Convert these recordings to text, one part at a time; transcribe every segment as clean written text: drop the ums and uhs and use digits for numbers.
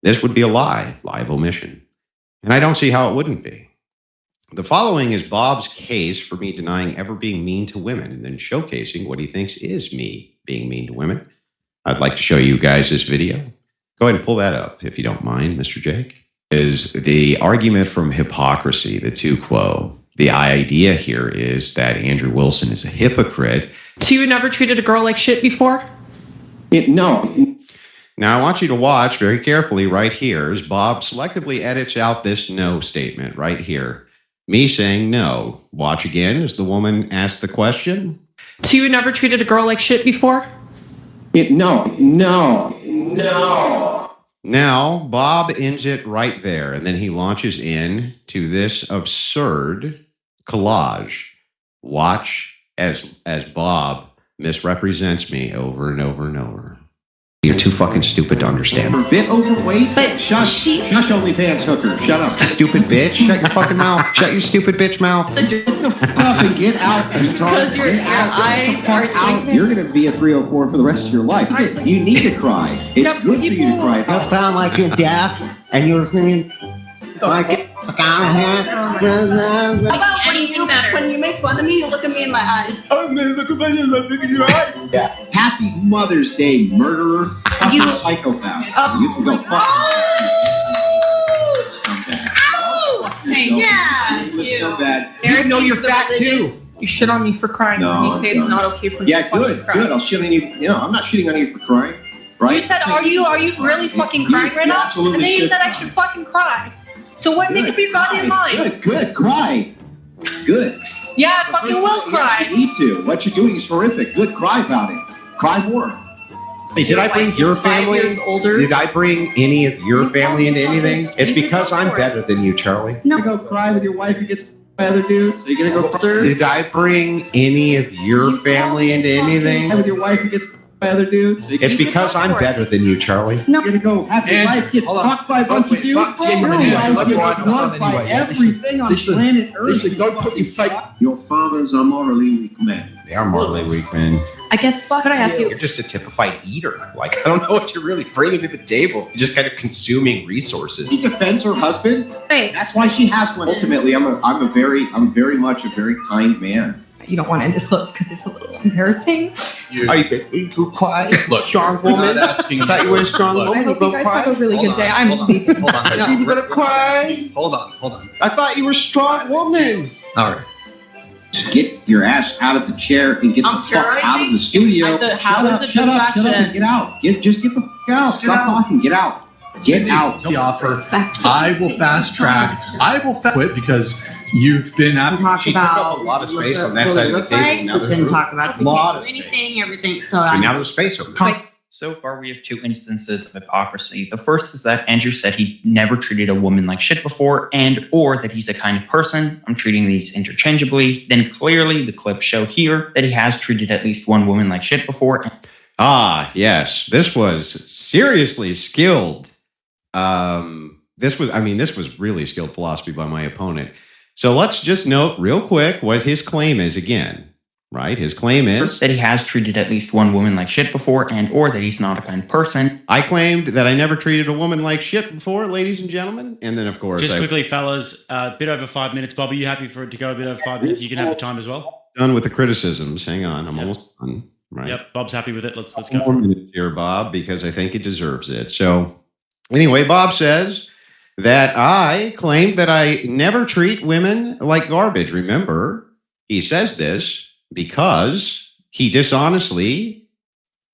This would be a lie of omission. And I don't see how it wouldn't be. The following is Bob's case for me denying ever being mean to women and then showcasing what he thinks is me being mean to women. I'd like to show you guys this video. Go ahead and pull that up, if you don't mind, Mr. Jake. Is the argument from Hypocrisy, the tu quo. The idea here is that Andrew Wilson is a hypocrite. So you never treated a girl like shit before? No. Now, I want you to watch very carefully right here as Bob selectively edits out this no statement right here. Me saying no. Watch again as the woman asks the question. So you never treated a girl like shit before? No. Now, Bob ends it right there, and then he launches in to this absurd collage. Watch as Bob misrepresents me over and over and over. You're too fucking stupid to understand. You're a bit overweight. But Shush OnlyFans hooker. Shut up. Stupid bitch. Shut your fucking mouth. Shut your stupid bitch mouth. Get the fuck up and get out. Because your eyes are out. You're going to be a 304 for the rest of your life. You need to cry. It's good for you to cry. You sound like you're deaf and you're singing like How about when you make fun of me, you look at me in my eyes. Oh man, look at your eyes. Yeah. Happy Mother's Day, murderer. You Psychopath. You can go fuck yeah. You know you're fat too. You shit on me for crying. No, and you say it's not okay for me to fucking cry. Good. I'll shit on you. You know, I'm not shitting on you for crying, right? You said, are you really fucking crying right now? absolutely And then you should said I should fucking cry. So what make up your goddamn mind? Good. Cry. Good. Yeah, I fucking will cry. You need to. What you're doing is horrific. Good. Cry about it. Cry more. Hey, did I bring your family? Did I bring any of your family into anything? It's because I'm better than you, Charlie. No. You go cry with your wife who gets by other dudes. So you're gonna go further. Did I bring any of your family into anything? With your wife who gets by other dudes. So It's because I'm better than you, Charlie. You're gonna go have your wife get fucked by a bunch of dudes. Your wife gets loved by everything on planet Earth. don't put your fake. Your fathers are morally weak men. They are morally weak men. I guess could I ask you? You're just a typified eater. Like, I don't know what you're really bringing to the table. You're just kind of consuming resources. She defends her husband. Wait. That's why she has one. Ultimately, I'm very much a very kind man. You don't want to disclose because it's a little embarrassing. You quiet. Look, strong we're woman. not asking I thought you were a strong woman. I hope you guys have a really good day. I'm leaving. Hold on. You're gonna cry. Hold on. I thought you were a strong woman. All right. Just get your ass out of the chair and get the fuck out of the studio. Shut up, and get out. Just get the fuck out. Stop talking. Get out. Get out. The offer. I will fast track. I will quit because you've been at. She took up a lot of space on that side of the table. Now We can talk about a lot of Anything, everything. So And now there's space over there. So far, we have two instances of hypocrisy. The first is that Andrew said he never treated a woman like shit before, and or that he's a kind of person. I'm treating these interchangeably. Then clearly, the clips show here that he has treated at least one woman like shit before. Ah, yes. This was seriously skilled. This was really skilled philosophy by my opponent. So let's just note real quick what his claim is again. Right? His claim is that he has treated at least one woman like shit before, and or that he's not a kind of person. I claimed that I never treated a woman like shit before, ladies and gentlemen. And then, of course, just quickly, fellas, a bit over 5 minutes. Bob, are you happy for it to go a bit over 5 minutes? You can have the time as well. Done with the criticisms. Hang on, I'm almost done. Right? Yep, Bob's happy with it. Let's go. 4 minutes here, Bob, because I think it deserves it. So, anyway, Bob says that I claimed that I never treat women like garbage. Remember, he says this because he dishonestly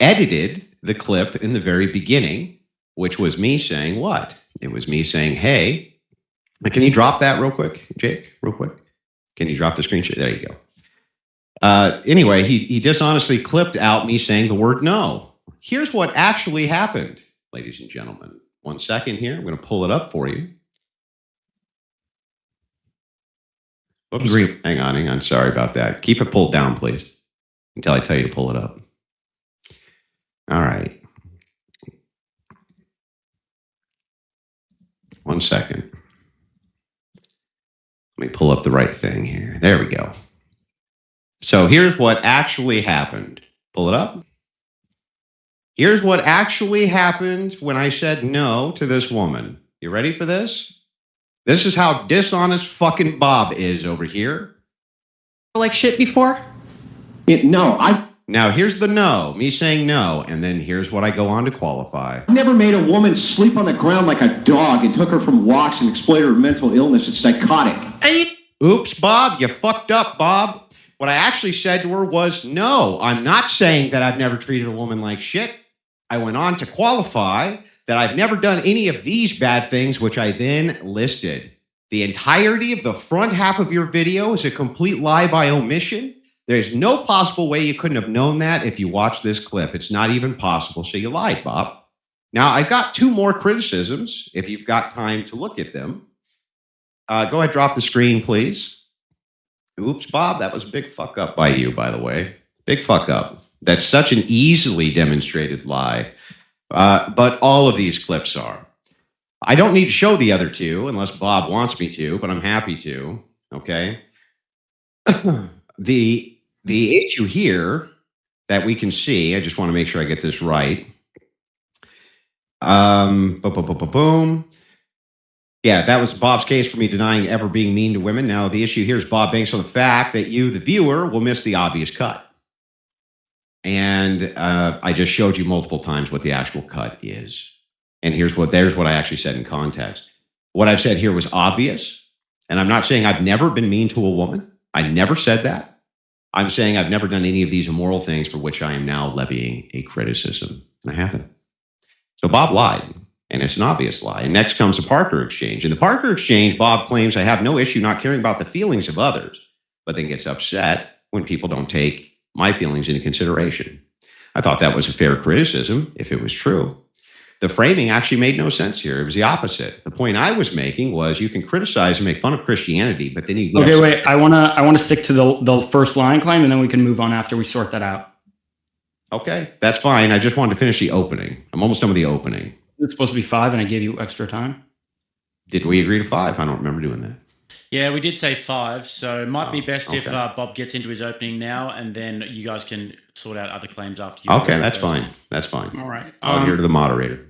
edited the clip in the very beginning, which was me saying what? It was me saying, hey, can you drop that real quick, Jake? Real quick. Can you drop the screenshot? There you go. Anyway, he dishonestly clipped out me saying the word no. Here's what actually happened, ladies and gentlemen. 1 second here. I'm going to pull it up for you. Oops. Hang on. Sorry about that. Keep it pulled down, please, until I tell you to pull it up. All right. 1 second. Let me pull up the right thing here. There we go. So here's what actually happened. Pull it up. Here's what actually happened when I said no to this woman. You ready for this? This is how dishonest fucking Bob is over here. Like shit before? Now here's the no, me saying no, and then here's what I go on to qualify. I never made a woman sleep on the ground like a dog and took her from walks and exploited her mental illness. It's psychotic. Oops, Bob, you fucked up, Bob. What I actually said to her was, no, I'm not saying that I've never treated a woman like shit. I went on to qualify that I've never done any of these bad things, which I then listed. The entirety of the front half of your video is a complete lie by omission. There's no possible way you couldn't have known that if you watched this clip. It's not even possible, so you lied, Bob. Now, I got 2 more criticisms, if you've got time to look at them. Go ahead, drop the screen, please. Oops, Bob, that was a big fuck up by you, by the way. Big fuck up. That's such an easily demonstrated lie. But all of these clips are. I don't need to show the other 2 unless Bob wants me to, but I'm happy to. Okay. The issue here that we can see, I just want to make sure I get this right. Boom. Yeah, that was Bob's case for me denying ever being mean to women. Now, the issue here is Bob banks on the fact that you, the viewer, will miss the obvious cut. And I just showed you multiple times what the actual cut is. And there's what I actually said in context. What I've said here was obvious. And I'm not saying I've never been mean to a woman. I never said that. I'm saying I've never done any of these immoral things for which I am now levying a criticism. I haven't. So Bob lied. And it's an obvious lie. And next comes the Parker exchange. In the Parker exchange, Bob claims I have no issue not caring about the feelings of others, but then gets upset when people don't take my feelings into consideration. I thought that was a fair criticism, if it was true. The framing actually made no sense here. It was the opposite. The point I was making was you can criticize and make fun of Christianity, but then you... Okay, wait. I wanna stick to the first line claim, and then we can move on after we sort that out. Okay, that's fine. I just wanted to finish the opening. I'm almost done with the opening. It's supposed to be 5, and I gave you extra time. Did we agree to 5? I don't remember doing that. Yeah, we did say 5, so it might be best if Bob gets into his opening now, and then you guys can sort out other claims after you. Okay, that's fine. That's fine. All right. I'll hear to the moderator.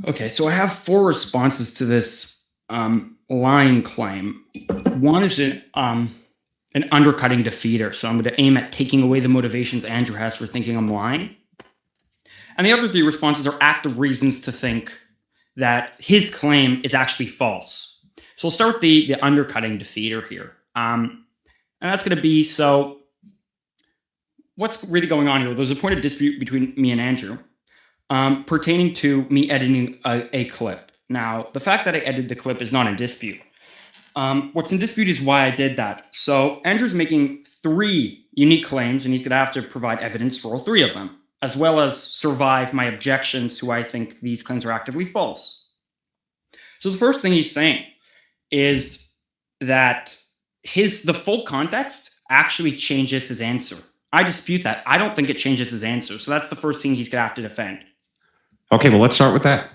Okay, so I have 4 responses to this lying claim. One is an undercutting defeater, so I'm going to aim at taking away the motivations Andrew has for thinking I'm lying. And the other 3 responses are active reasons to think that his claim is actually false. So we'll start with the undercutting defeater here. And that's going to be, so what's really going on here? There's a point of dispute between me and Andrew pertaining to me editing a clip. Now, the fact that I edited the clip is not in dispute. What's in dispute is why I did that. So Andrew's making 3 unique claims, and he's going to have to provide evidence for all 3 of them, as well as survive my objections to why I think these claims are actively false. So the first thing he's saying is that the full context actually changes his answer. I dispute that. I don't think it changes his answer. So that's the first thing he's going to have to defend. Okay, well, let's start with that.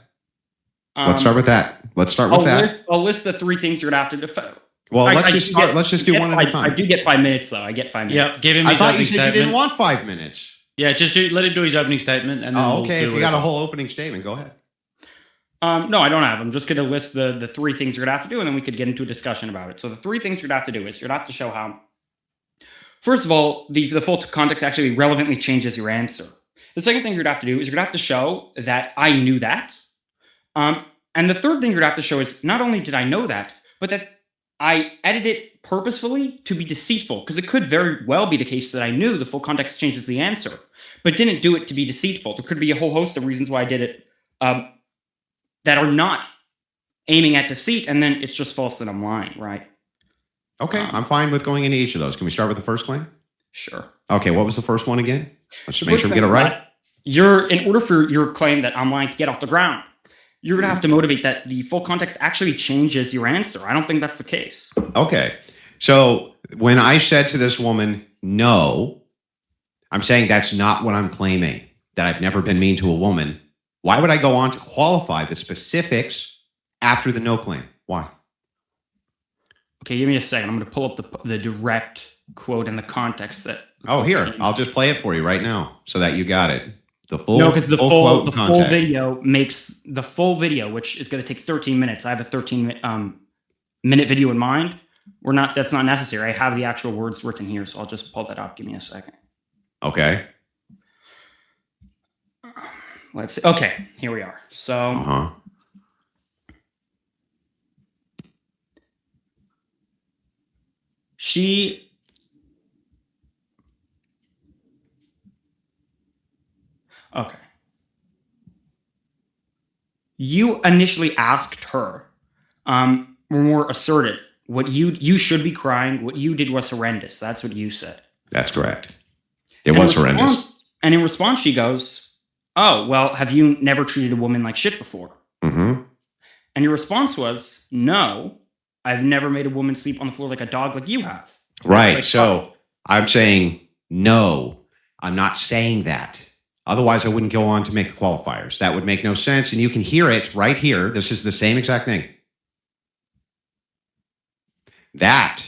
Let's start with that. I'll list the 3 things you're going to have to defend. Well, let's just do one at a time. I do get 5 minutes, though. I get 5 minutes. Yeah, give him his opening statement. I thought you said you didn't want 5 minutes. Yeah, just let him do his opening statement, and then okay. If you got a whole opening statement, go ahead. No, I don't have. I'm just going to list the 3 things you're going to have to do, and then we could get into a discussion about it. So the 3 things you're going to have to do is you're going to have to show how, first of all, the full context actually relevantly changes your answer. The second thing you're going to have to do is you're going to have to show that I knew that. And the third thing you're going to have to show is not only did I know that, but that I edited it purposefully to be deceitful, because it could very well be the case that I knew the full context changes the answer, but didn't do it to be deceitful. There could be a whole host of reasons why I did it that are not aiming at deceit, and then it's just false that I'm lying, right? Okay, I'm fine with going into each of those. Can we start with the first claim? Sure. Okay, what was the first one again? Let's just make sure we get it right. In order for your claim that I'm lying to get off the ground, you're going to have to motivate that the full context actually changes your answer. I don't think that's the case. Okay. So when I said to this woman, no, I'm saying that's not what I'm claiming, that I've never been mean to a woman. Why would I go on to qualify the specifics after the no claim? Why? Okay, give me a second. I'm going to pull up the direct quote in the context that. Oh, here, I'll just play it for you right now so that you got it. The full No, because the quote and full context. video makes the full video, which is going to take 13 minutes. I have a 13-minute video in mind. That's not necessary. I have the actual words written here, so I'll just pull that up. Give me a second. Okay. Let's see. Okay, here we are. So she okay. You initially asked her, more asserted, what you should be crying, what you did was horrendous. That's what you said. That's correct. It was horrendous. And in response, she goes, "Oh, well, have you never treated a woman like shit before?" Mm-hmm. And your response was, "No, I've never made a woman sleep on the floor like a dog like you have." Right. Like, so I'm saying, no, I'm not saying that. Otherwise, I wouldn't go on to make the qualifiers. That would make no sense. And you can hear it right here. This is the same exact thing. That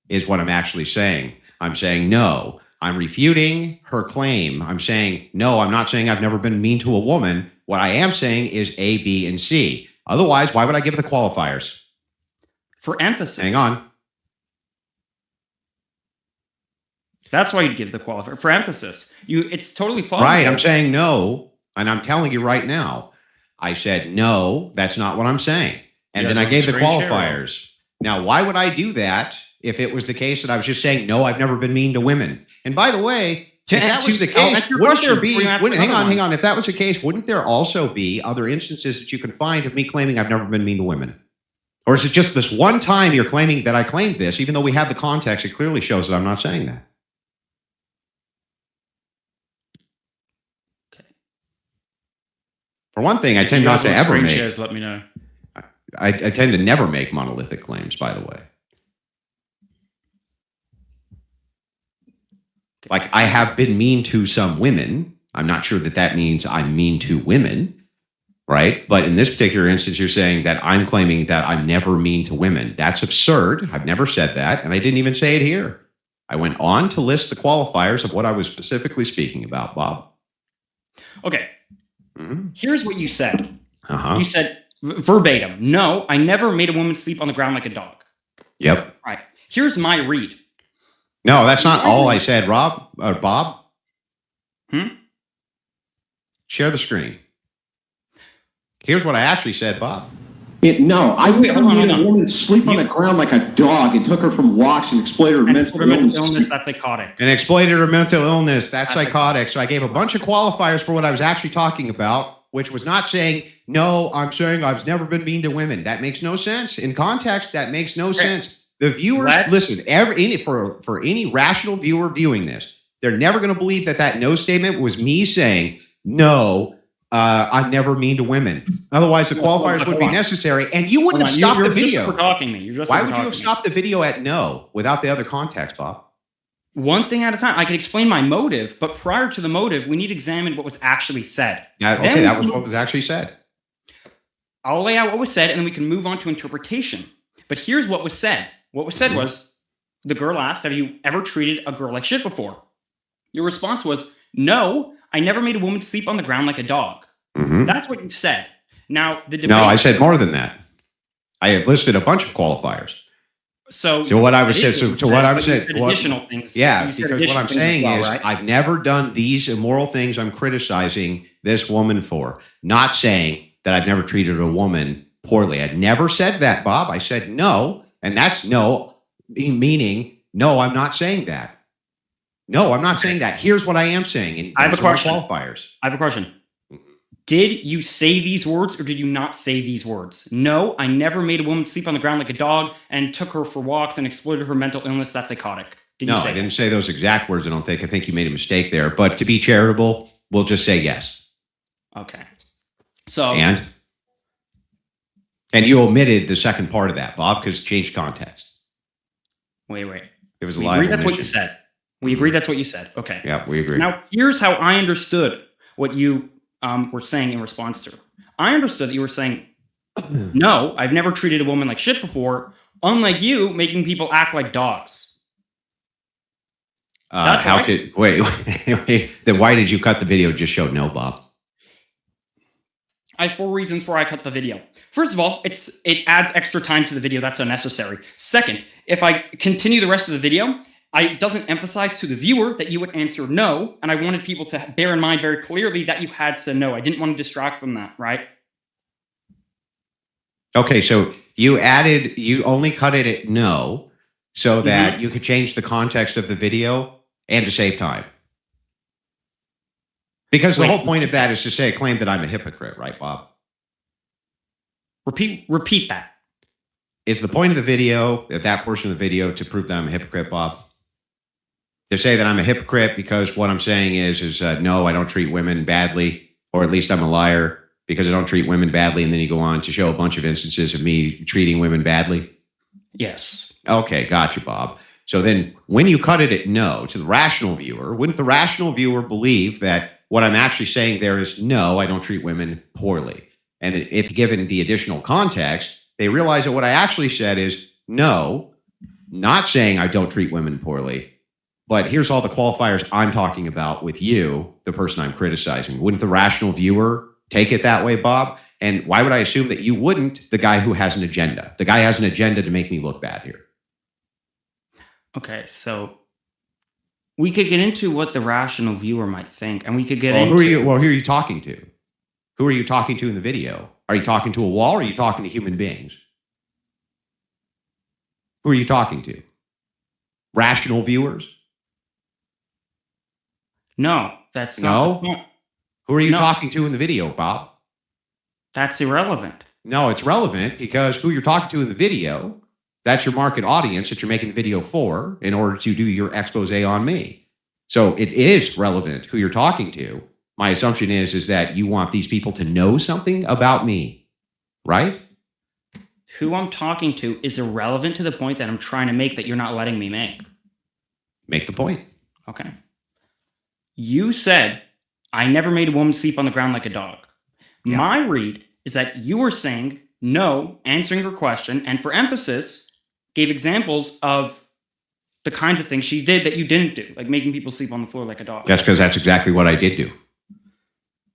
is what I'm actually saying. I'm saying, no, I'm refuting her claim. I'm saying, no, I'm not saying I've never been mean to a woman. What I am saying is A, B, and C. Otherwise, why would I give the qualifiers? For emphasis. Hang on. That's why you'd give the qualifier. For emphasis. It's totally plausible. Right. I'm saying no. And I'm telling you right now, I said, no, that's not what I'm saying. And then I gave the qualifiers. Now, why would I do that if it was the case that I was just saying, no, I've never been mean to women? And by the way, if that was the case, wouldn't there be, hang on, if that was the case, wouldn't there also be other instances that you can find of me claiming I've never been mean to women? Or is it just this one time you're claiming that I claimed this, even though we have the context, it clearly shows that I'm not saying that? Okay. For one thing, I tend not to ever make... shares, let me know. I tend to never make monolithic claims, by the way. Like, I have been mean to some women. I'm not sure that that means I'm mean to women, right? But in this particular instance, you're saying that I'm claiming that I'm never mean to women. That's absurd. I've never said that, and I didn't even say it here. I went on to list the qualifiers of what I was specifically speaking about, Bob. Okay. Here's what you said. Uh-huh. You said verbatim, no, I never made a woman sleep on the ground like a dog. Yep. All right. Here's my read. No, that's not all I said, Bob. Share the screen. Here's what I actually said, Bob. No, I never made a woman sleep on the ground like a dog and took her from walks and exploited her mental illness. That's psychotic. And exploited her mental illness. That's psychotic. So I gave a bunch of qualifiers for what I was actually talking about, which was not saying, no, I'm saying I've never been mean to women. That makes no sense. In context, that makes no sense. The viewers, listen, for any rational viewer viewing this, they're never going to believe that no statement was me saying, no, I'm never mean to women. Otherwise, the qualifiers would be necessary, and you wouldn't have stopped the video. Why would you have stopped the video at no without the other context, Bob? One thing at a time. I can explain my motive, but prior to the motive, we need to examine what was actually said. Okay, that was what was actually said. I'll lay out what was said, and then we can move on to interpretation. But here's what was said. What was said was, the girl asked, have you ever treated a girl like shit before? Your response was, no, I never made a woman sleep on the ground like a dog. That's what you said. Now, the debate... No, I said more than that. I had listed a bunch of qualifiers. So what I was saying, additional things. Yeah, because what I'm saying is, I've never done these immoral things I'm criticizing this woman for. Not saying that I've never treated a woman poorly. I never said that, Bob. I said no, and that's no, meaning no, I'm not saying that. No, I'm not saying that. Here's what I am saying. I have a question. Qualifiers. I have a question. Did you say these words or did you not say these words? No, I never made a woman sleep on the ground like a dog and took her for walks and exploited her mental illness. That's psychotic. No, I didn't say those exact words. I don't think. I think you made a mistake there. But to be charitable, we'll just say yes. Okay. So and you omitted the second part of that, Bob, because it changed context. Wait. It was a we live agree that's omission. what you said. We agree that's what you said. Okay. Yeah, we agree. Now, here's how I understood what you were saying in response to. I understood that you were saying, no, I've never treated a woman like shit before, unlike you making people act like dogs. That's how right. could wait? Then why did you cut the video? Just show no, Bob. I have 4 reasons for why I cut the video. First of all, it adds extra time to the video that's unnecessary. Second, if I continue the rest of the video, it doesn't emphasize to the viewer that you would answer no, and I wanted people to bear in mind very clearly that you had said no. I didn't want to distract from that, right? Okay, so you only cut it at no, so that you could change the context of the video and to save time. Because the whole point of that is to claim that I'm a hypocrite, right, Bob? Repeat that. Is the point of the video, that portion of the video, to prove that I'm a hypocrite, Bob? To say that I'm a hypocrite because what I'm saying is no, I don't treat women badly, or at least I'm a liar because I don't treat women badly, and then you go on to show a bunch of instances of me treating women badly? Yes. Okay, gotcha, Bob. So then when you cut it at no to the rational viewer, wouldn't the rational viewer believe that what I'm actually saying there is no, I don't treat women poorly? And if given the additional context, they realize that what I actually said is no, not saying I don't treat women poorly, but here's all the qualifiers I'm talking about with you, the person I'm criticizing. Wouldn't the rational viewer take it that way, Bob? And why would I assume that you wouldn't, the guy who has an agenda? The guy has an agenda to make me look bad here. Okay, so we could get into what the rational viewer might think, and we could get into... into... who are you talking to? Who are you talking to in the video? Are you talking to a wall, or are you talking to human beings? Who are you talking to? Rational viewers? No, that's not the point. Who are you talking to in the video, Bob? That's irrelevant. No, it's relevant because who you're talking to in the video, that's your market audience that you're making the video for in order to do your expose on me. So it is relevant who you're talking to. My assumption is that you want these people to know something about me, right? Who I'm talking to is irrelevant to the point that I'm trying to make that you're not letting me make. Make the point. Okay. You said, I never made a woman sleep on the ground like a dog. Yeah. My read is that you were saying no, answering her question, and for emphasis, gave examples of the kinds of things she did that you didn't do, like making people sleep on the floor like a dog. That's because that's exactly what I did do.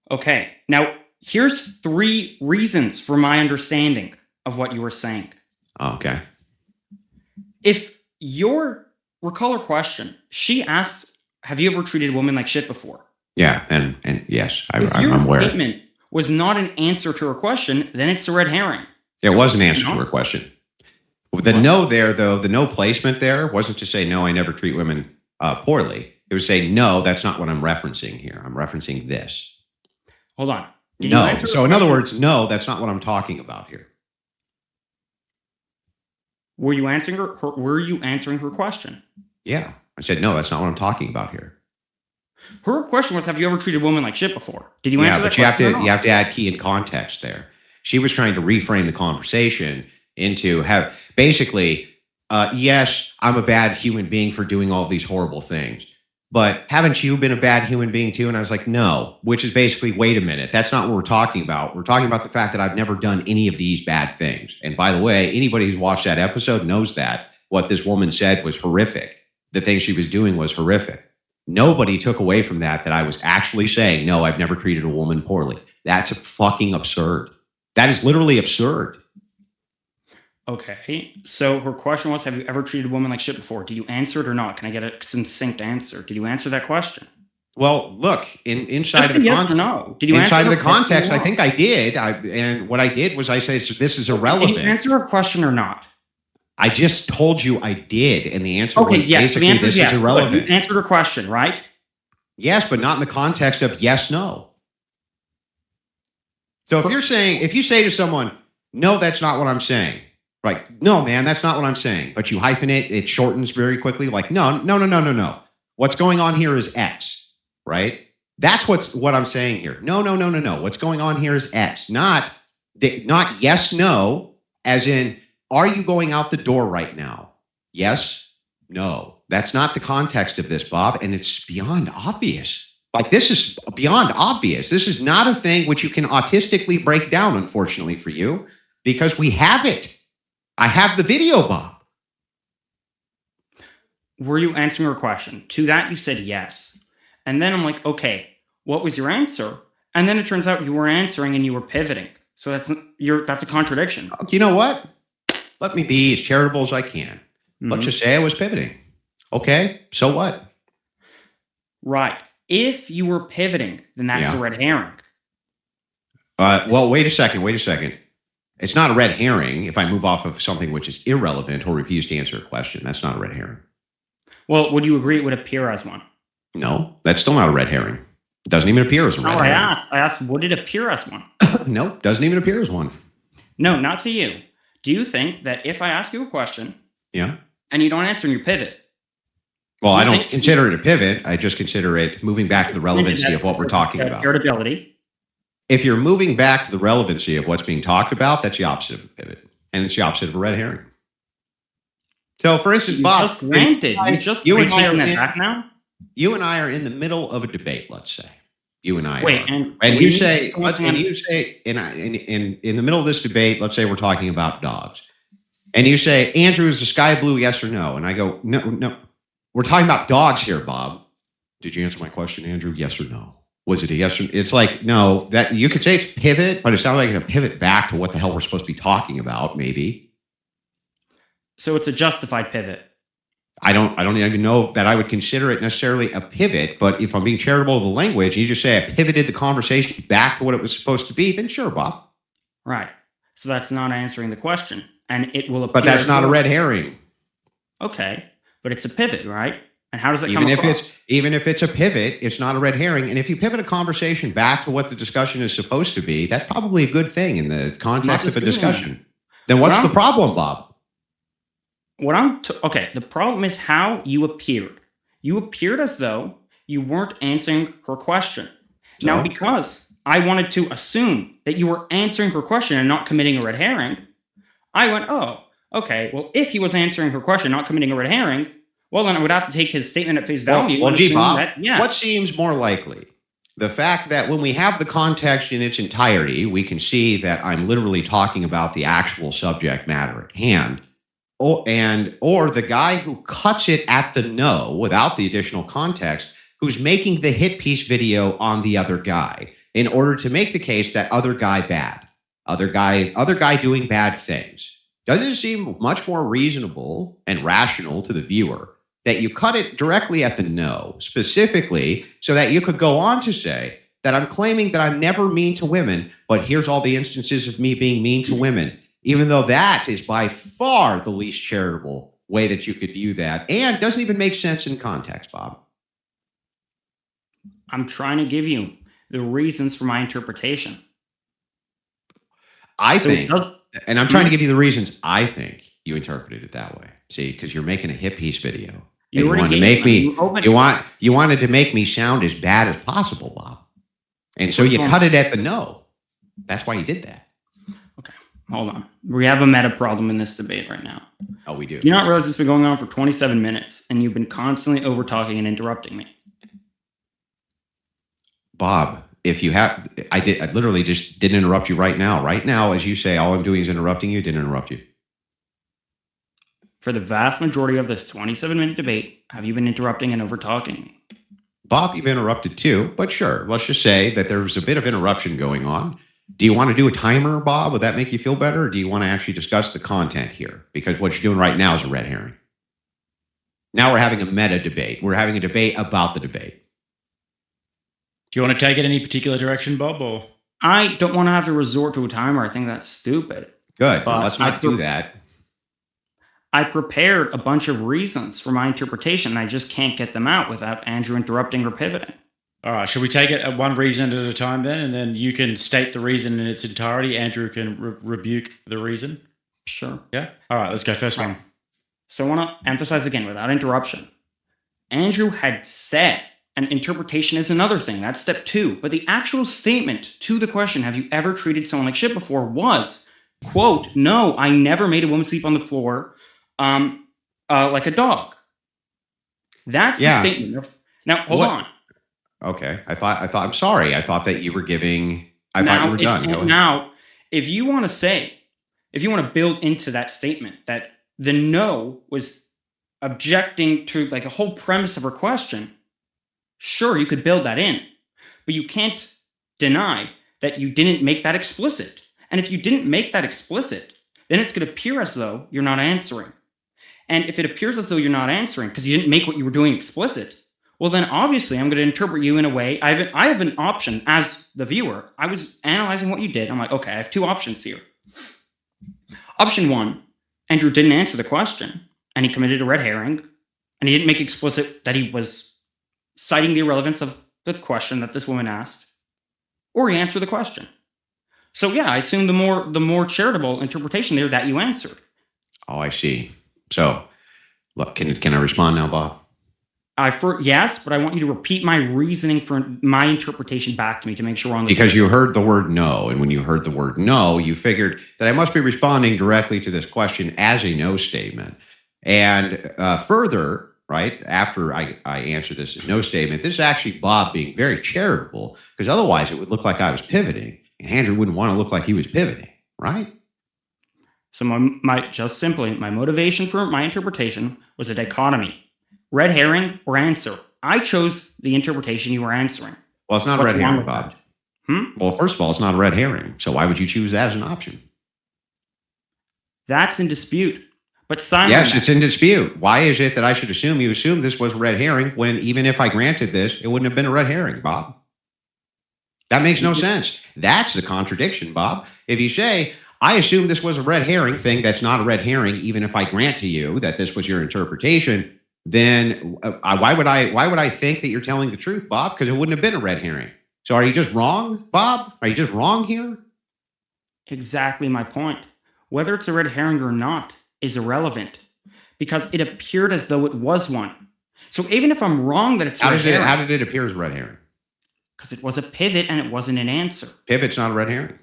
Okay. Now, here's 3 reasons for my understanding of what you were saying. Okay. If recall her question, she asked, have you ever treated a woman like shit before? Yeah, and yes, I'm aware. If your statement was not an answer to her question, then it's a red herring. It was an answer to her question. The no there, though, the no placement there wasn't to say, no, I never treat women poorly. It was say, no, that's not what I'm referencing here. I'm referencing this. Hold on. No. So in other words, no, that's not what I'm talking about here. Were you answering her question? Yeah. I said, no, that's not what I'm talking about here. Her question was, have you ever treated a woman like shit before? Did you answer that question? Yeah, but you have to add key and context there. She was trying to reframe the conversation into basically, yes, I'm a bad human being for doing all these horrible things, but haven't you been a bad human being too? And I was like, no, which is basically, wait a minute, that's not what we're talking about. We're talking about the fact that I've never done any of these bad things. And by the way, anybody who's watched that episode knows that what this woman said was horrific. The thing she was doing was horrific. Nobody took away from that I was actually saying, no, I've never treated a woman poorly. That's fucking absurd. That is literally absurd. Okay. So her question was, have you ever treated a woman like shit before? Did you answer it or not? Can I get a succinct answer? Did you answer that question? Well, look, inside of the context. No. Did you inside of the context, I think I did. And what I did was I said, this is irrelevant. Did you answer her question or not? I just told you I did, and the answer was basically this is irrelevant. Look, you answered her question, right? Yes, but not in the context of yes, no. So if you say to someone, no, that's not what I'm saying. Like, no, man, that's not what I'm saying. But you hyphen it shortens very quickly. Like, no. What's going on here is X, right? That's what I'm saying here. No. What's going on here is X, not yes, no, as in, are you going out the door right now? Yes, no. That's not the context of this, Bob, and it's beyond obvious. Like, this is beyond obvious. This is not a thing which you can autistically break down, unfortunately for you, because we have it. I have the video, Bob. were you answering her question? To that, you said yes. And then I'm like, okay, what was your answer? And then it turns out you were answering and you were pivoting. So that's a contradiction. You know what? Let me be as charitable as I can. Let's just say I was pivoting. Okay, so what? Right. If you were pivoting, then that's a red herring. Well, wait a second. It's not a red herring if I move off of something which is irrelevant or refuse to answer a question. That's not a red herring. Well, would you agree it would appear as one? No, that's still not a red herring. It doesn't even appear as a red herring. I asked, would it appear as one? Nope, doesn't even appear as one. No, not to you. Do you think that if I ask you a question, and you don't answer and you pivot? Well, I don't consider it a pivot. I just consider it moving back to the relevancy of what we're talking about. Irritability. If you're moving back to the relevancy of what's being talked about, that's the opposite of a pivot. And it's the opposite of a red herring. So, for instance, Bob, you and I are in the middle of a debate, let's say. You and I Wait, are. And you say, in the middle of this debate, let's say we're talking about dogs. And you say, Andrew, is the sky blue, yes or no? And I go, no. We're talking about dogs here, Bob. Did you answer my question, Andrew? Yes or no? Was it a yes or no? It's like, no, that you could say it's pivot, but it sounds like it's a pivot back to what the hell we're supposed to be talking about, maybe. So it's a justified pivot. I don't even know that I would consider it necessarily a pivot, but if I'm being charitable to the language, you just say I pivoted the conversation back to what it was supposed to be, then sure, Bob. Right. So that's not answering the question. And it will appear. But that's not a red herring. Okay. But it's a pivot, right? And how does it come across? Even if it's a pivot, it's not a red herring. And if you pivot a conversation back to what the discussion is supposed to be, that's probably a good thing in the context of a discussion. Then what's the problem, Bob? Okay, the problem is how you appeared. You appeared as though you weren't answering her question. So? Now, because I wanted to assume that you were answering her question and not committing a red herring, I went, oh, okay, well, if he was answering her question, not committing a red herring, well, then I would have to take his statement at face value. Well, gee, Bob, what seems more likely? The fact that when we have the context in its entirety, we can see that I'm literally talking about the actual subject matter at hand, or the guy who cuts it at the no without the additional context, who's making the hit piece video on the other guy in order to make the case that other guy bad, other guy doing bad things. Doesn't it seem much more reasonable and rational to the viewer that you cut it directly at the no, specifically so that you could go on to say that I'm claiming that I'm never mean to women, but here's all the instances of me being mean to women, even though that is by far the least charitable way that you could view that and doesn't even make sense in context, Bob. I'm trying to give you the reasons for my interpretation. I'm trying to give you the reasons I think you interpreted it that way. See, because you're making a hit piece video. You wanted to make me sound as bad as possible, Bob. And so you cut it at the no. That's why you did that. Okay, hold on. We have a meta problem in this debate right now. Oh, we do. Do you not realize it's been going on for 27 minutes and you've been constantly over talking and interrupting me? Bob, if you have, I literally just didn't interrupt you right now. Right now, as you say, all I'm doing is interrupting you. Didn't interrupt you. For the vast majority of this 27-minute debate, have you been interrupting and over-talking me? Bob, you've interrupted too, but sure. Let's just say that there was a bit of interruption going on. Do you want to do a timer, Bob? Would that make you feel better? Or do you want to actually discuss the content here? Because what you're doing right now is a red herring. Now we're having a meta debate. We're having a debate about the debate. Do you want to take it any particular direction, Bob? Or I don't want to have to resort to a timer. I think that's stupid. Good. But let's not do that. I prepared a bunch of reasons for my interpretation, and I just can't get them out without Andrew interrupting or pivoting. All right. Should we take it at one reason at a time then? And then you can state the reason in its entirety. Andrew can rebuke the reason. Sure. Yeah. All right. Let's go. First one. So I want to emphasize again, without interruption. Andrew had said, and interpretation is another thing. That's step 2. But the actual statement to the question, have you ever treated someone like shit before, was, quote, no, I never made a woman sleep on the floor like a dog. That's the statement. Now, hold on. Okay. I'm sorry. I thought that you were giving, I thought you were done. Now, if you want to build into that statement that the no was objecting to like a whole premise of her question, sure, you could build that in, but you can't deny that you didn't make that explicit. And if you didn't make that explicit, then it's going to appear as though you're not answering. And if it appears as though you're not answering because you didn't make what you were doing explicit, well, then obviously I'm going to interpret you in a way. I have an option as the viewer. I was analyzing what you did. I'm like, okay, I have two options here. Option one, Andrew didn't answer the question and he committed a red herring and he didn't make explicit that he was citing the irrelevance of the question that this woman asked, or he answered the question. So yeah, I assume the more charitable interpretation there that you answered. Oh, I see. So, look, can I respond now, Bob? Yes, but I want you to repeat my reasoning for my interpretation back to me to make sure we're on the Because same. you heard the word no, and when you heard the word no, you figured that I must be responding directly to this question as a no statement. And further, right, after I answer this no statement, this is actually Bob being very charitable, because otherwise it would look like I was pivoting, and Andrew wouldn't want to look like he was pivoting, right? So my motivation for my interpretation was a dichotomy. Red herring or answer. I chose the interpretation you were answering. Well, it's not a What's red wrong herring, with Bob. that? Well, first of all, it's not a red herring. So why would you choose that as an option? That's in dispute. But Simon, Yes, it's in dispute. Why is it that I should assume you assumed this was a red herring when even if I granted this, it wouldn't have been a red herring, Bob? That makes no sense. That's the contradiction, Bob. If you say, I assume this was a red herring thing that's not a red herring, even if I grant to you that this was your interpretation, then why would I think that you're telling the truth, Bob? Because it wouldn't have been a red herring. So are you just wrong, Bob? Are you just wrong here? exactly my point. Whether it's a red herring or not is irrelevant because it appeared as though it was one. So even if I'm wrong that it's How red herring, did it appear as a red herring? because it was a pivot and it wasn't an answer. Pivot's not a red herring.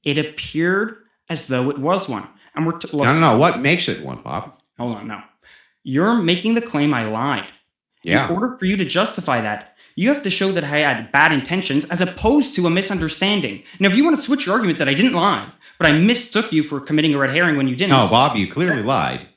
It appeared as though it was one. And we're No. What makes it one, Bob? Hold on, no. You're making the claim I lied. Yeah. In order for you to justify that, you have to show that I had bad intentions as opposed to a misunderstanding. Now, if you want to switch your argument that I didn't lie, but I mistook you for committing a red herring when you didn't. No, Bob, you clearly lied.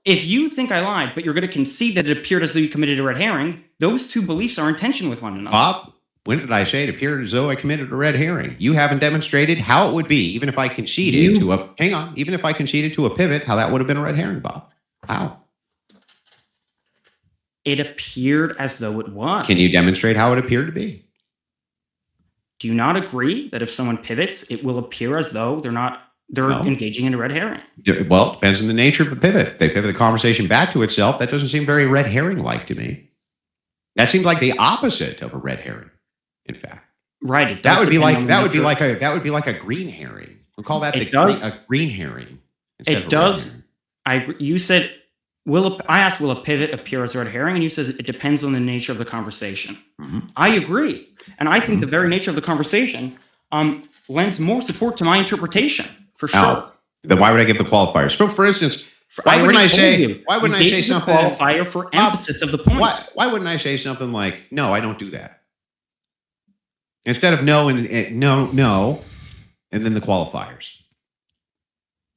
If you think I lied, but you're going to concede that it appeared as though you committed a red herring, those two beliefs are in tension with one another. Bob, when did I say it appeared as though I committed a red herring? You haven't demonstrated how it would be, even if I conceded to a even if I conceded to a pivot, how that would have been a red herring, Bob. How? It appeared as though it was. Can you demonstrate how it appeared to be? Do you not agree that if someone pivots, it will appear as though they're engaging in a red herring? Well, it depends on the nature of the pivot. They pivot the conversation back to itself. That doesn't seem very red herring-like to me. That seems like the opposite of a red herring, in fact. Right. It does That would be depend like on the that would be like a green herring. We'll call that nature. a green herring. It does. You said, I asked, will a pivot appear as a red herring? And you said it depends on the nature of the conversation. Mm-hmm. I agree. And I think the very nature of the conversation lends more support to my interpretation, for sure. Now, then why would I give the qualifiers? So, for instance, why wouldn't I say something? Qualifier for emphasis of the point. Why wouldn't I say something like, no, I don't do that? Instead of no and no, and then the qualifiers.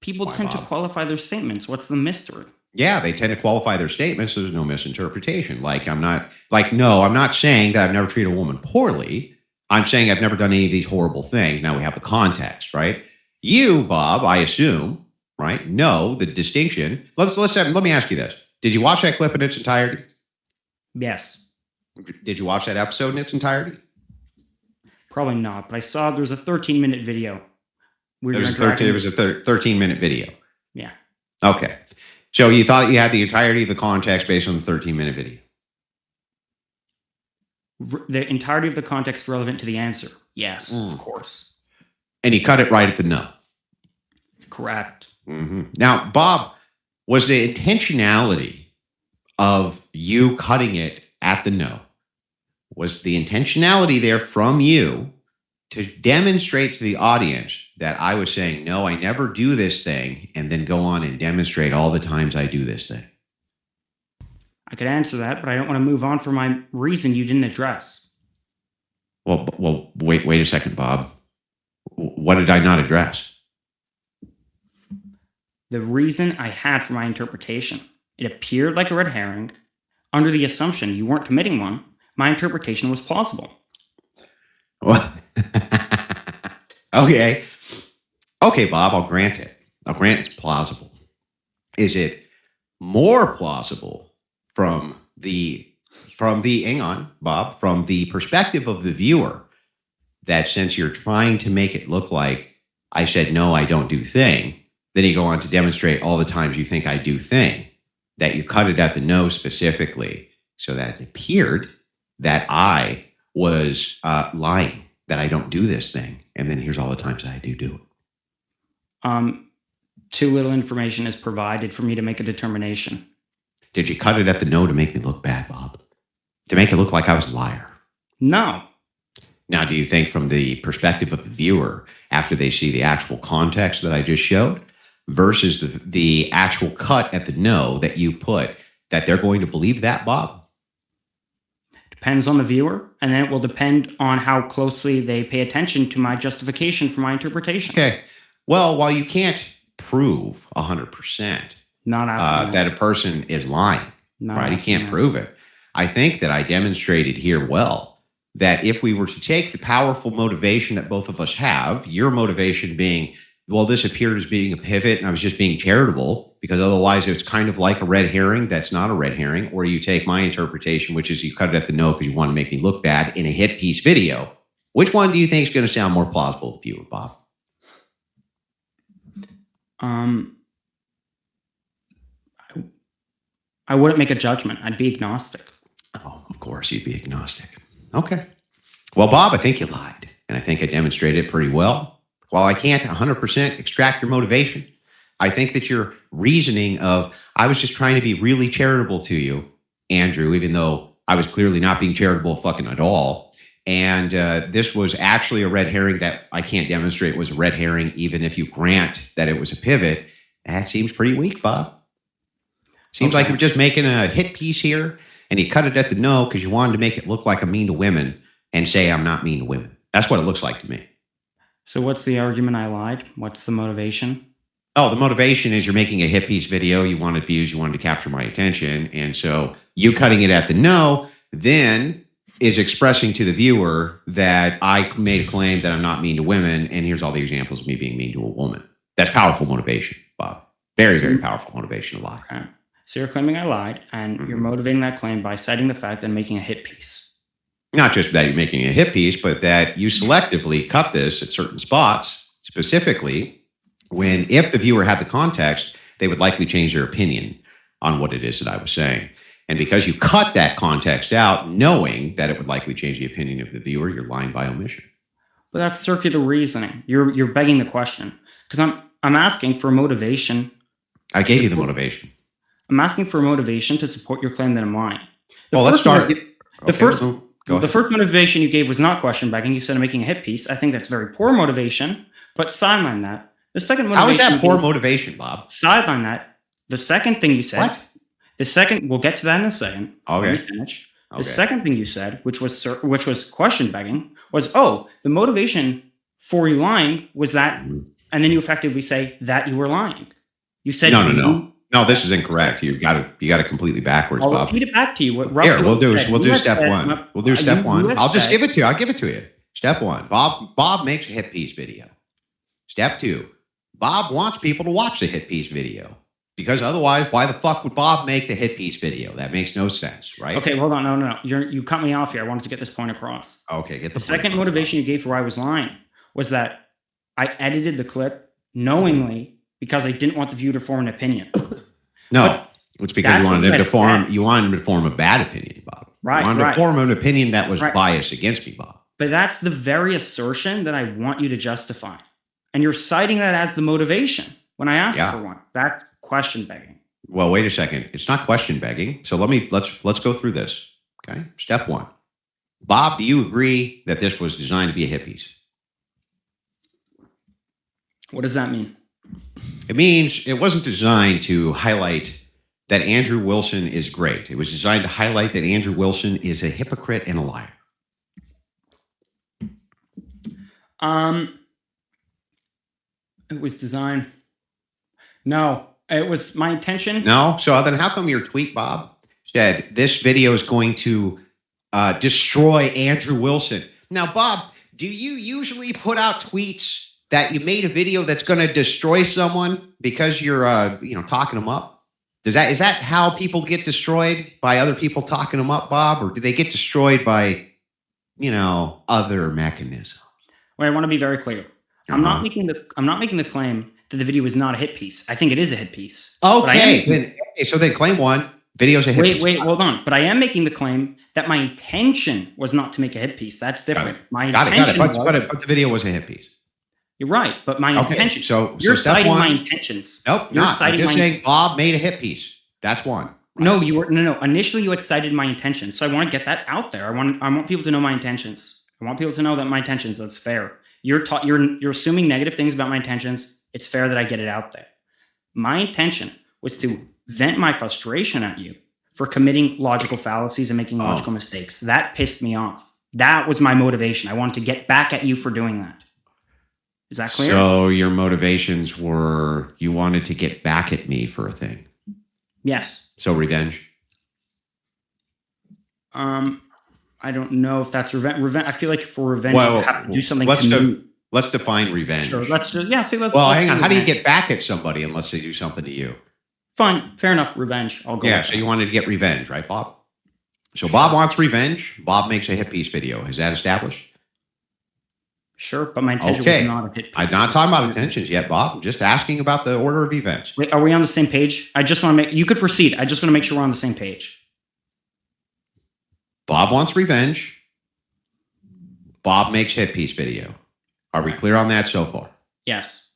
People tend to qualify their statements. What's the mystery? Yeah, they tend to qualify their statements so there's no misinterpretation. I'm not saying that I've never treated a woman poorly. I'm saying I've never done any of these horrible things. Now we have the context, right? You, Bob, I assume, right, know the distinction. Let me ask you this. Did you watch that clip in its entirety? Yes. Did you watch that episode in its entirety? Probably not, but I saw there was a 13-minute video. It was a 13-minute video. Yeah. Okay. So you thought you had the entirety of the context based on the 13-minute video? The entirety of the context relevant to the answer. Yes, of course. And you cut it right at the no. Correct. Mm-hmm. Now, Bob, was the intentionality of you cutting it at the no, was the intentionality there from you to demonstrate to the audience that I was saying, no, I never do this thing, and then go on and demonstrate all the times I do this thing? I could answer that, but I don't want to move on from my reason you didn't address. Well, wait a second, Bob. What did I not address? the reason I had for my interpretation. It appeared like a red herring. Under the assumption you weren't committing one, my interpretation was plausible. Well, okay. Okay, Bob, I'll grant it. I'll grant it's plausible. Is it more plausible from the hang on, Bob, from the perspective of the viewer, that since you're trying to make it look like I said no, I don't do thing, then you go on to demonstrate all the times you think I do thing, that you cut it at the no specifically, so that it appeared that I was lying, that I don't do this thing, and then here's all the times that I do it. Too little information is provided for me to make a determination. Did you cut it at the no to make me look bad, Bob? To make it look like I was a liar? No. Now, do you think from the perspective of the viewer, after they see the actual context that I just showed, versus the actual cut at the no that you put, that they're going to believe that, Bob? Depends on the viewer, and then it will depend on how closely they pay attention to my justification for my interpretation. Okay. Well, while you can't prove 100% that a person is lying, right? He can't prove it. I think that I demonstrated here well that if we were to take the powerful motivation that both of us have, your motivation being, well, this appeared as being a pivot and I was just being charitable, because otherwise it's kind of like a red herring that's not a red herring, or you take my interpretation, which is you cut it at the no because you want to make me look bad in a hit piece video. Which one do you think is going to sound more plausible to the viewer, Bob? I wouldn't make a judgment. I'd be agnostic. Oh, of course, you'd be agnostic. Okay. Well, Bob, I think you lied, and I think I demonstrated it pretty well. While I can't 100% extract your motivation, I think that your reasoning of, I was just trying to be really charitable to you, Andrew, even though I was clearly not being charitable fucking at all, and this was actually a red herring that I can't demonstrate was a red herring, even if you grant that it was a pivot, that seems pretty weak, Bob. Seems like you're just making a hit piece here, and you cut it at the no because you wanted to make it look like I'm mean to women and say I'm not mean to women. That's what it looks like to me. So what's the argument I lied? What's the motivation? Oh, the motivation is you're making a hit piece video. You wanted views. You wanted to capture my attention. And so you cutting it at the no then is expressing to the viewer that I made a claim that I'm not mean to women, and here's all the examples of me being mean to a woman. That's powerful motivation, Bob. Very, very powerful motivation to lie. Okay. So you're claiming I lied, and you're motivating that claim by citing the fact that I'm making a hit piece. Not just that you're making a hit piece, but that you selectively cut this at certain spots, specifically when, if the viewer had the context, they would likely change their opinion on what it is that I was saying. And because you cut that context out, knowing that it would likely change the opinion of the viewer, you're lying by omission. But that's circular reasoning. You're begging the question, because I'm asking for motivation. I gave you the motivation. I'm asking for motivation to support your claim that I'm lying. Let's start. The first motivation you gave was not question begging. You said I'm making a hit piece. I think that's very poor motivation, but sideline that. The second motivation. How is that poor motivation, Bob? Sideline that. The second thing you said. What? The second, we'll get to that in a second. Okay. Let me finish. The second thing you said, which was question begging, was, the motivation for you lying was that, and then you effectively say that you were lying. You said No, this is incorrect. You got it completely backwards, Bob. I'll repeat it back to you. Here, we'll do step one. We'll do step one. I'll just give it to you. I'll give it to you. Step one, Bob makes a hit piece video. Step two, Bob wants people to watch the hit piece video, because otherwise, why the fuck would Bob make the hit piece video? That makes no sense, right? Okay, hold on. No. You cut me off here. I wanted to get this point across. Okay, get the second motivation you gave for why I was lying was that I edited the clip knowingly because I didn't want the viewer to form an opinion. No, it's because you wanted to form a bad opinion, Bob. Right. You wanted to form an opinion that was biased against me, Bob. But that's the very assertion that I want you to justify. And you're citing that as the motivation when I asked for one. That's question begging. Well, wait a second. It's not question begging. So let's go through this. Okay. Step one. Bob, do you agree that this was designed to be a hit piece? What does that mean? It means it wasn't designed to highlight that Andrew Wilson is great. It was designed to highlight that Andrew Wilson is a hypocrite and a liar. It was designed. No, it was my intention. No? So then how come your tweet, Bob, said this video is going to destroy Andrew Wilson? Now, Bob, do you usually put out tweets that you made a video that's going to destroy someone because you're talking them up? Is that how people get destroyed, by other people talking them up, Bob? Or do they get destroyed by, other mechanisms? Well, I want to be very clear. I'm not making the claim that the video is not a hit piece. I think it is a hit piece. Okay, so then claim one. Video's a hit piece. Wait, hold on. But I am making the claim that my intention was not to make a hit piece. That's different. My intention but the video was a hit piece. You're right, but my intention. So you're step citing one, my intentions. Nope, you're not. I'm just saying Bob made a hit piece. That's one. Right? No, you were no. Initially, you had cited my intentions, so I want to get that out there. I want people to know my intentions. I want people to know that my intentions. That's fair. You're assuming negative things about my intentions. It's fair that I get it out there. My intention was to vent my frustration at you for committing logical fallacies and making logical mistakes. That pissed me off. That was my motivation. I wanted to get back at you for doing that. Is that clear? So your motivations were you wanted to get back at me for a thing. Yes. So revenge. I don't know if that's revenge. I feel like for revenge, you have to do something let's define revenge. Sure. Let's hang on. How do you get back at somebody unless they do something to you? Fine. Fair enough. Revenge. I'll go. Yeah. So you wanted to get revenge, right, Bob? So Bob wants revenge. Bob makes a hit piece video. Is that established? Sure, but my intention was not a hit piece. I'm not talking about intentions yet, Bob. I'm just asking about the order of events. Wait, are we on the same page? I just want to you could proceed. I just want to make sure we're on the same page. Bob wants revenge. Bob makes hit piece video. Are we clear on that so far? Yes.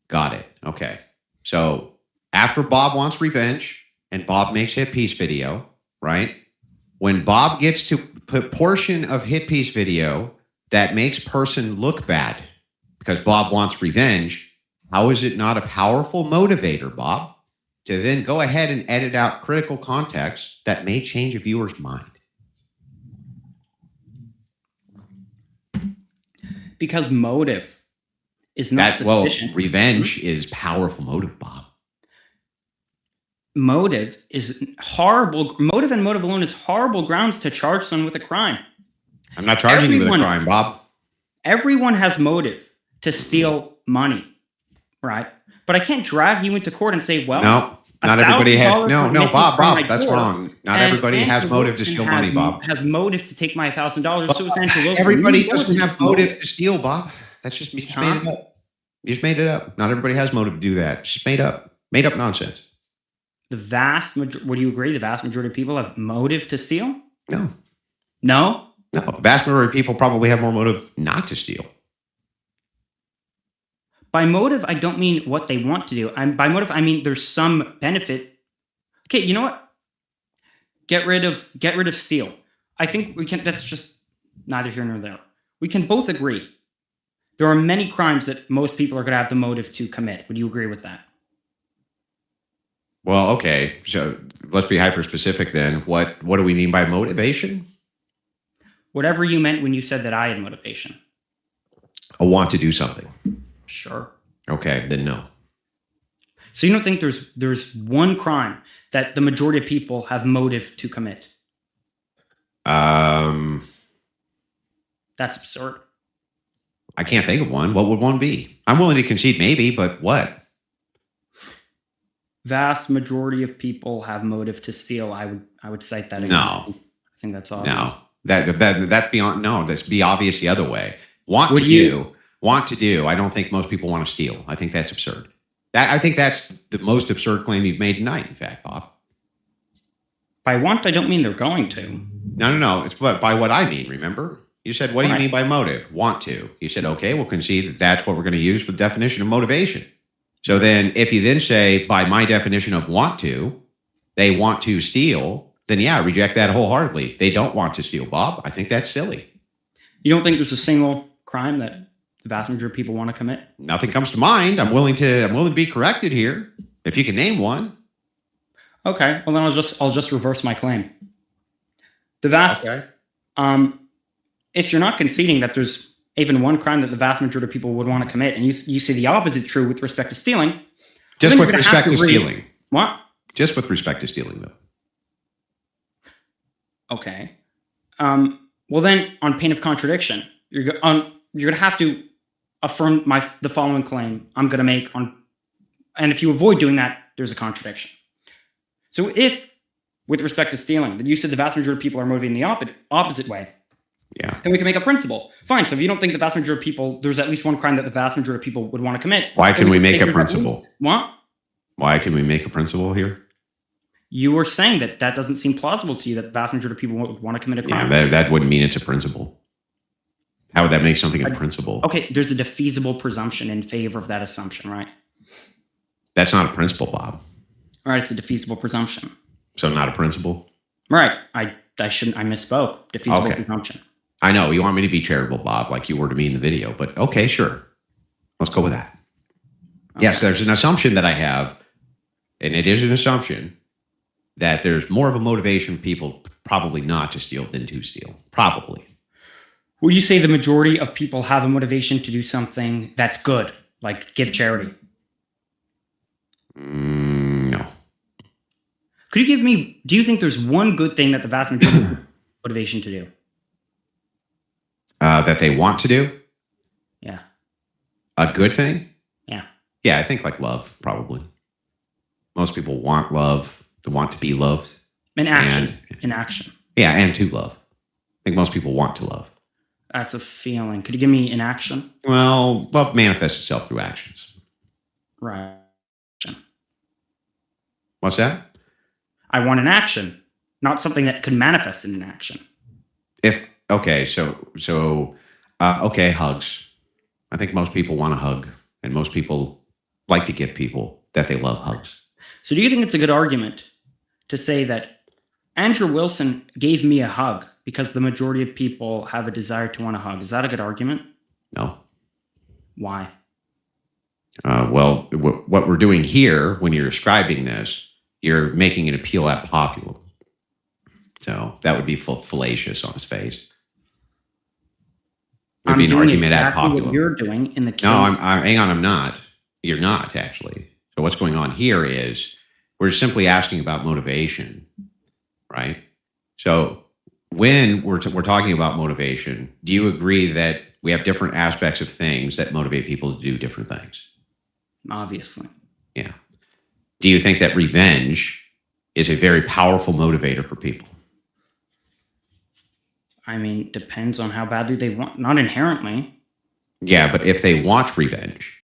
Got it. Okay. So after Bob wants revenge and Bob makes hit piece video, right? When Bob gets to put portion of hit piece video that makes person look bad because Bob wants revenge, how is it not a powerful motivator, Bob, to then go ahead and edit out critical context that may change a viewer's mind? Because motive is not sufficient. Well, revenge is powerful motive, Bob. Motive is horrible. Motive and motive alone is horrible grounds to charge someone with a crime. I'm not charging you with a crime, Bob. Everyone has motive to steal money, right? But I can't drag you into court and say, well, no, not everybody has. No, Bob, that's wrong. Not everybody has motive to steal money, Bob. Has motive to take my $1,000. So essentially, everybody doesn't have motive to steal, Bob. That's just made it up. You just made it up. Not everybody has motive to do that. Just made up nonsense. The vast majority. Would you agree? The vast majority of people have motive to steal. No. No. No, the vast majority of people probably have more motive not to steal. By motive, I don't mean what they want to do. By motive, I mean there's some benefit. Okay, you know what? Get rid of steal. I think we can. That's just neither here nor there. We can both agree there are many crimes that most people are going to have the motive to commit. Would you agree with that? Well, okay. So let's be hyper specific then. What do we mean by motivation? Whatever you meant when you said that I had motivation. A want to do something. Sure. Okay, then no. So you don't think there's one crime that the majority of people have motive to commit? That's absurd. I can't think of one. What would one be? I'm willing to concede maybe, but what? Vast majority of people have motive to steal. I would cite that again. No. I think that's obvious. No. That's beyond. No, that's be obvious the other way. Want to do. I don't think most people want to steal. I think that's absurd. I think that's the most absurd claim you've made tonight. In fact, Bob. By want, I don't mean they're going to. No. It's by what I mean. Remember, you said, "What do you mean by motive?" Want to. You said, "Okay, we'll concede that that's what we're going to use for the definition of motivation." So then, if you then say, "By my definition of want to, they want to steal," then yeah, reject that wholeheartedly. They don't want to steal, Bob. I think that's silly. You don't think there's a single crime that the vast majority of people want to commit? Nothing comes to mind. I'm willing to be corrected here. If you can name one. Okay. Well, then I'll just reverse my claim. The vast. Okay. If you're not conceding that there's even one crime that the vast majority of people would want to commit, and you see the opposite true with respect to stealing, Just Then with you're gonna respect have to read- stealing. What? Just with respect to stealing, though. Okay. Well, then, on pain of contradiction, you're going to have to affirm the following claim I'm going to make on, and if you avoid doing that, there's a contradiction. So, if, with respect to stealing, that you said the vast majority of people are motivating the opposite way, Yeah. then we can make a principle. Fine. So, if you don't think the vast majority of people, there's at least one crime that the vast majority of people would want to commit. Why then can we can make say a there's at principle? least- What? Why can we make a principle here? You were saying that doesn't seem plausible to you that the vast majority of people would want to commit a crime. Yeah, that wouldn't mean it's a principle. How would that make something a principle? Okay, there's a defeasible presumption in favor of that assumption, right? That's not a principle, Bob. All right, it's a defeasible presumption. So not a principle? Right. I misspoke. Defeasible Okay. presumption. I know you want me to be charitable, Bob, like you were to me in the video, but okay, sure. Let's go with that. Okay. Yes, there's an assumption that I have, and it is an assumption that there's more of a motivation for people probably not to steal than to steal. Probably. Would you say the majority of people have a motivation to do something that's good, like give charity? No. Could you give me, do you think there's one good thing that the vast majority have motivation to do? That they want to do? Yeah. A good thing? Yeah. Yeah, I think like love, probably. Most people want love, to want to be loved. In action. In action. Yeah, and to love. I think most people want to love. That's a feeling. Could you give me an action? Well, love manifests itself through actions. Right. What's that? I want an action, not something that could manifest in an action. Okay, okay, hugs. I think most people want a hug, and most people like to give people that they love hugs. So do you think it's a good argument to say that Andrew Wilson gave me a hug because the majority of people have a desire to want a hug? Is that a good argument? No. Why? Well, what we're doing here, when you're describing this, you're making an appeal at popular. So that would be fallacious on his face. It would be an argument at popular. What you're doing in the case. No, hang on, I'm not. You're not, actually. So what's going on here is we're simply asking about motivation, right? So when we're talking about motivation, do you agree that we have different aspects of things that motivate people to do different things? Obviously. Yeah. Do you think that revenge is a very powerful motivator for people? I mean, depends on how badly they want. Not inherently. Yeah, but if they want revenge,